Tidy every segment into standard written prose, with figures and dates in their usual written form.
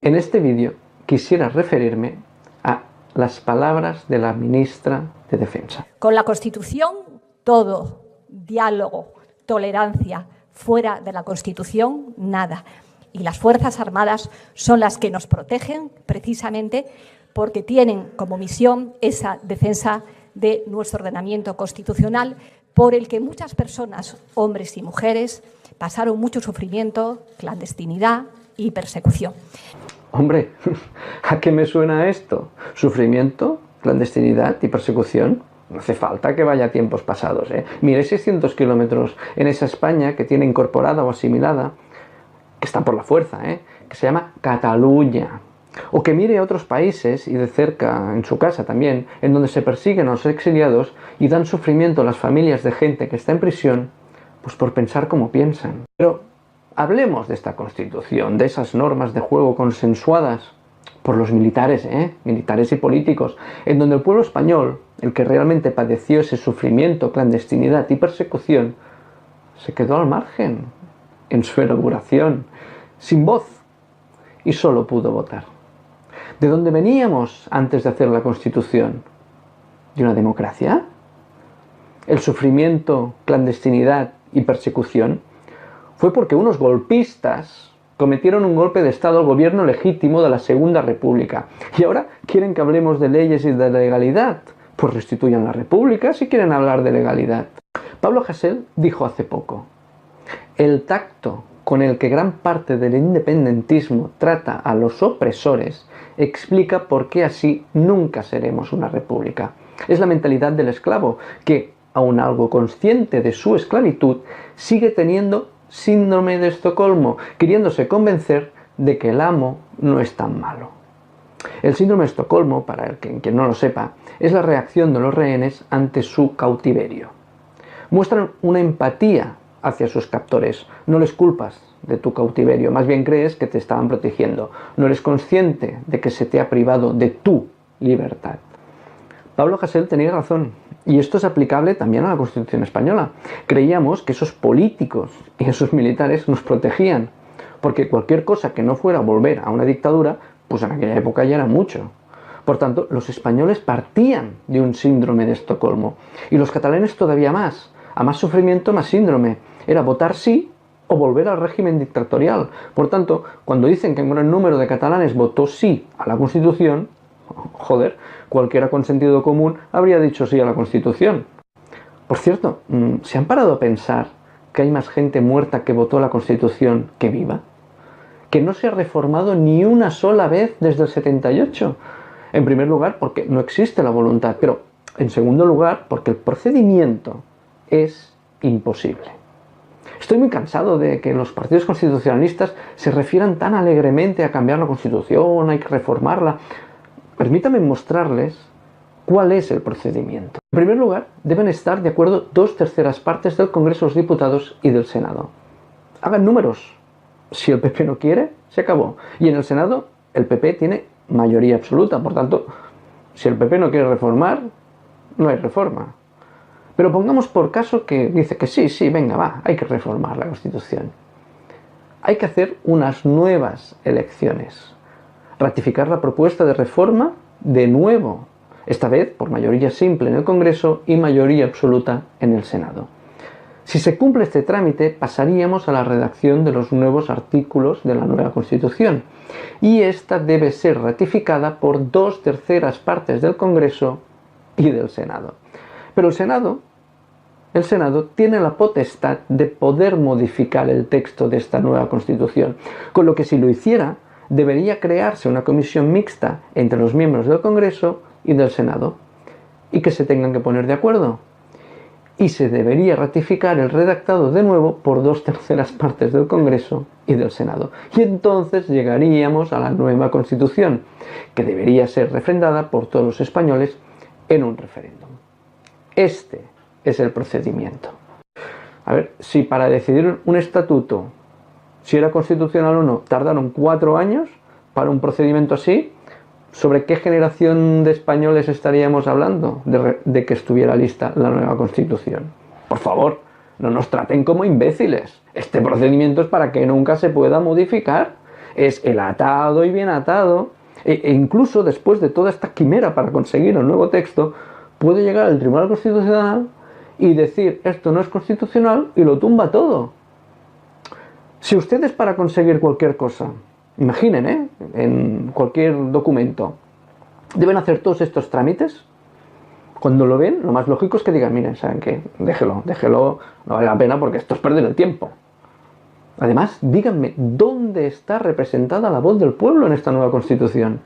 En este vídeo quisiera referirme a las palabras de la ministra de Defensa. Con la Constitución, todo, diálogo, tolerancia. Fuera de la Constitución, nada. Y las Fuerzas Armadas son las que nos protegen precisamente porque tienen como misión esa defensa de nuestro ordenamiento constitucional, por el que muchas personas, hombres y mujeres, pasaron mucho sufrimiento, clandestinidad y persecución. Hombre, ¿a qué me suena esto? ¿Sufrimiento, clandestinidad y persecución? No hace falta que vaya a tiempos pasados, ¿eh? Mire 600 kilómetros en esa España que tiene incorporada o asimilada, que está por la fuerza, que se llama Cataluña. O que mire a otros países, y de cerca, en su casa también, en donde se persiguen a los exiliados y dan sufrimiento a las familias de gente que está en prisión, pues por pensar como piensan. Pero hablemos de esta Constitución, de esas normas de juego consensuadas por los militares, militares y políticos, en donde el pueblo español, el que realmente padeció ese sufrimiento, clandestinidad y persecución, se quedó al margen en su inauguración, sin voz, y solo pudo votar. ¿De dónde veníamos antes de hacer la Constitución? ¿De una democracia? El sufrimiento, clandestinidad y persecución fue porque unos golpistas cometieron un golpe de Estado al gobierno legítimo de la Segunda República. Y ahora quieren que hablemos de leyes y de legalidad. Pues restituyan la República si quieren hablar de legalidad. Pablo Hasél dijo hace poco: el tacto con el que gran parte del independentismo trata a los opresores explica por qué así nunca seremos una república. Es la mentalidad del esclavo, que, aun algo consciente de su esclavitud, sigue teniendo síndrome de Estocolmo, queriéndose convencer de que el amo no es tan malo. El síndrome de Estocolmo, para quien no lo sepa, es la reacción de los rehenes ante su cautiverio. Muestran una empatía hacia sus captores. No les culpas de tu cautiverio, más bien crees que te estaban protegiendo. No eres consciente de que se te ha privado de tu libertad. Pablo Hasél tenía razón, y esto es aplicable también a la Constitución española. Creíamos que esos políticos y esos militares nos protegían, porque cualquier cosa que no fuera volver a una dictadura, pues en aquella época ya era mucho. Por tanto, los españoles partían de un síndrome de Estocolmo, y los catalanes todavía más. A más sufrimiento, más síndrome. Era votar sí o volver al régimen dictatorial. Por tanto, cuando dicen que un gran número de catalanes votó sí a la Constitución, joder, cualquiera con sentido común habría dicho sí a la Constitución. Por cierto, ¿se han parado a pensar que hay más gente muerta que votó la Constitución que viva? Que no se ha reformado ni una sola vez desde el 78. En primer lugar, porque no existe la voluntad, pero en segundo lugar, porque el procedimiento es imposible. Estoy muy cansado de que los partidos constitucionalistas se refieran tan alegremente a cambiar la Constitución, hay que reformarla. Permítame mostrarles cuál es el procedimiento. En primer lugar, deben estar de acuerdo 2/3 partes del Congreso de los Diputados y del Senado. Hagan números. Si el PP no quiere, se acabó. Y en el Senado, el PP tiene mayoría absoluta. Por tanto, si el PP no quiere reformar, no hay reforma. Pero pongamos por caso que dice que sí, venga, va, hay que reformar la Constitución. Hay que hacer unas nuevas elecciones. Ratificar la propuesta de reforma de nuevo, esta vez por mayoría simple en el Congreso y mayoría absoluta en el Senado. Si se cumple este trámite, pasaríamos a la redacción de los nuevos artículos de la nueva Constitución, y esta debe ser ratificada por 2/3 partes del Congreso y del Senado. Pero el Senado tiene la potestad de poder modificar el texto de esta nueva Constitución, con lo que si lo hiciera, debería crearse una comisión mixta entre los miembros del Congreso y del Senado, y que se tengan que poner de acuerdo. Y se debería ratificar el redactado de nuevo por 2/3 partes del Congreso y del Senado. Y entonces llegaríamos a la nueva Constitución, que debería ser refrendada por todos los españoles en un referéndum. Este es el procedimiento. A ver, si para decidir un estatuto, si era constitucional o no, tardaron 4 años para un procedimiento así, ¿sobre qué generación de españoles estaríamos hablando de que estuviera lista la nueva Constitución? Por favor, no nos traten como imbéciles. Este procedimiento es para que nunca se pueda modificar. es el atado y bien atado, e incluso después de toda esta quimera para conseguir el nuevo texto, puede llegar al Tribunal Constitucional y decir esto no es constitucional y lo tumba todo. Si ustedes para conseguir cualquier cosa, imaginen, en cualquier documento, deben hacer todos estos trámites, cuando lo ven, lo más lógico es que digan, miren, ¿saben qué? Déjelo, no vale la pena porque esto es perder el tiempo. Además, díganme, ¿dónde está representada la voz del pueblo en esta nueva Constitución?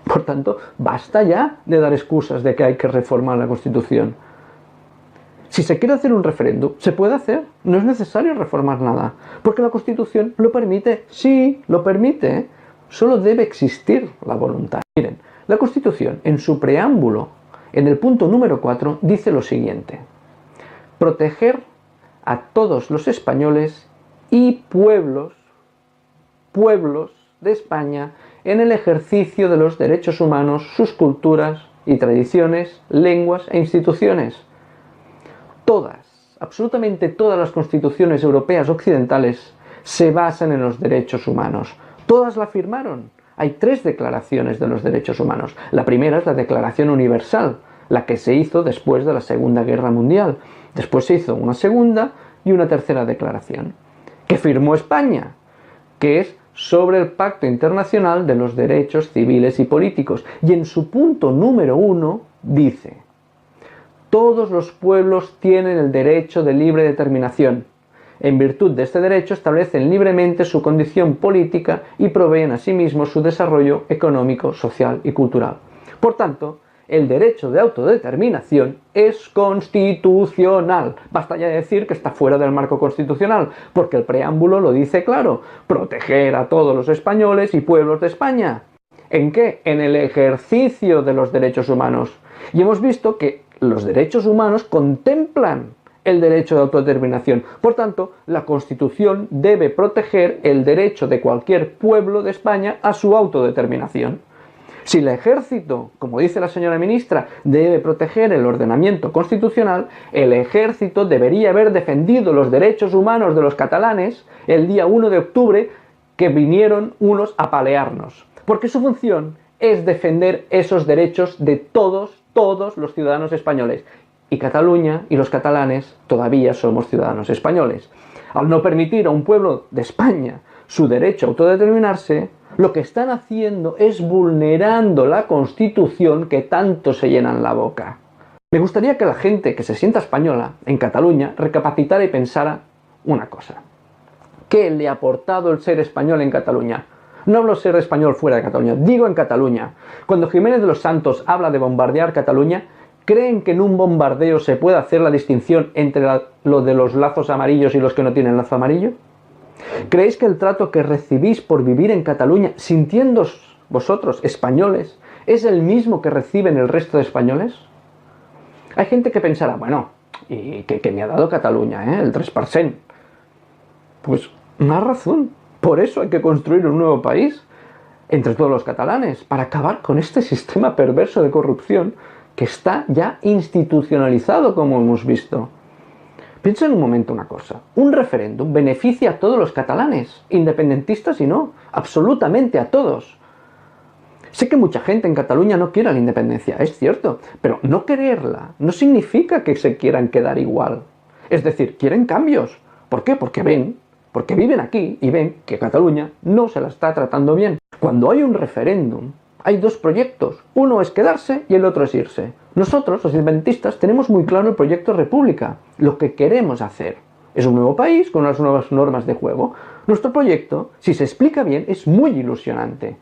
Por tanto, basta ya de dar excusas de que hay que reformar la Constitución. Si se quiere hacer un referéndum, se puede hacer, no es necesario reformar nada, porque la Constitución lo permite, sí, lo permite, solo debe existir la voluntad. Miren, la Constitución, en su preámbulo, en el punto número 4, dice lo siguiente: proteger a todos los españoles y pueblos de España en el ejercicio de los derechos humanos, sus culturas y tradiciones, lenguas e instituciones. Todas, absolutamente todas las constituciones europeas occidentales se basan en los derechos humanos. Todas la firmaron. Hay 3 declaraciones de los derechos humanos. La primera es la Declaración Universal, la que se hizo después de la Segunda Guerra Mundial. Después se hizo una segunda y una tercera declaración, que firmó España, que es sobre el Pacto Internacional de los Derechos Civiles y Políticos. Y en su punto número 1 dice: todos los pueblos tienen el derecho de libre determinación. En virtud de este derecho establecen libremente su condición política y proveen asimismo su desarrollo económico, social y cultural. Por tanto, el derecho de autodeterminación es constitucional. Basta ya decir que está fuera del marco constitucional, porque el preámbulo lo dice claro: proteger a todos los españoles y pueblos de España. ¿En qué? En el ejercicio de los derechos humanos. Y hemos visto que los derechos humanos contemplan el derecho de autodeterminación. Por tanto, la Constitución debe proteger el derecho de cualquier pueblo de España a su autodeterminación. Si el ejército, como dice la señora ministra, debe proteger el ordenamiento constitucional, el ejército debería haber defendido los derechos humanos de los catalanes el día 1 de octubre, que vinieron unos a apalearnos. Porque su función es defender esos derechos de todos los ciudadanos españoles. Y Cataluña y los catalanes todavía somos ciudadanos españoles. Al no permitir a un pueblo de España su derecho a autodeterminarse, lo que están haciendo es vulnerando la Constitución, que tanto se llenan la boca. Me gustaría que la gente que se sienta española en Cataluña recapacitara y pensara una cosa. ¿Qué le ha aportado el ser español en Cataluña? No hablo ser español fuera de Cataluña, digo en Cataluña. Cuando Jiménez de los Santos habla de bombardear Cataluña, ¿creen que en un bombardeo se puede hacer la distinción entre lo de los lazos amarillos y los que no tienen lazo amarillo? ¿Creéis que el trato que recibís por vivir en Cataluña, sintiéndoos vosotros españoles, es el mismo que reciben el resto de españoles? Hay gente que pensará, bueno, ¿y qué me ha dado Cataluña, el 3%? Pues más razón. Por eso hay que construir un nuevo país entre todos los catalanes, para acabar con este sistema perverso de corrupción que está ya institucionalizado, como hemos visto. Piensa en un momento una cosa: un referéndum beneficia a todos los catalanes, independentistas y no, absolutamente a todos. Sé que mucha gente en Cataluña no quiere la independencia, es cierto, pero no quererla no significa que se quieran quedar igual. Es decir, quieren cambios. ¿Por qué? Porque viven aquí y ven que Cataluña no se la está tratando bien. Cuando hay un referéndum, hay 2 proyectos. Uno es quedarse y el otro es irse. Nosotros, los independentistas, tenemos muy claro el proyecto República. Lo que queremos hacer es un nuevo país con unas nuevas normas de juego. Nuestro proyecto, si se explica bien, es muy ilusionante.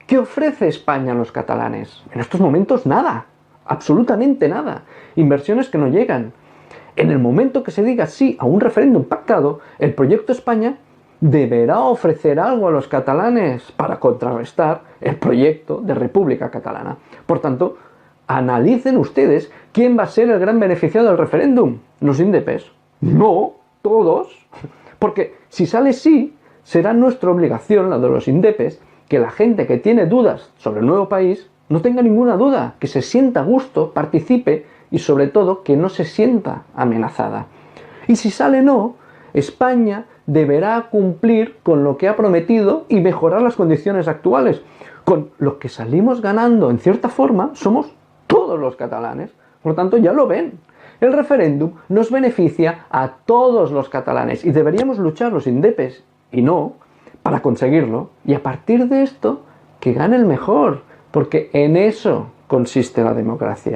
¿Qué ofrece España a los catalanes? En estos momentos nada, absolutamente nada. Inversiones que no llegan. En el momento que se diga sí a un referéndum pactado, el proyecto España deberá ofrecer algo a los catalanes para contrarrestar el proyecto de República Catalana. Por tanto, analicen ustedes quién va a ser el gran beneficiado del referéndum. ¿Los indepes? No, todos. Porque si sale sí, será nuestra obligación, la de los indepes, que la gente que tiene dudas sobre el nuevo país no tenga ninguna duda, que se sienta a gusto, participe y sobre todo que no se sienta amenazada. Y si sale no, España deberá cumplir con lo que ha prometido y mejorar las condiciones actuales. Con lo que salimos ganando, en cierta forma, somos todos los catalanes. Por lo tanto, ya lo ven. El referéndum nos beneficia a todos los catalanes y deberíamos luchar los indepes y no para conseguirlo. Y a partir de esto, que gane el mejor, porque en eso consiste la democracia.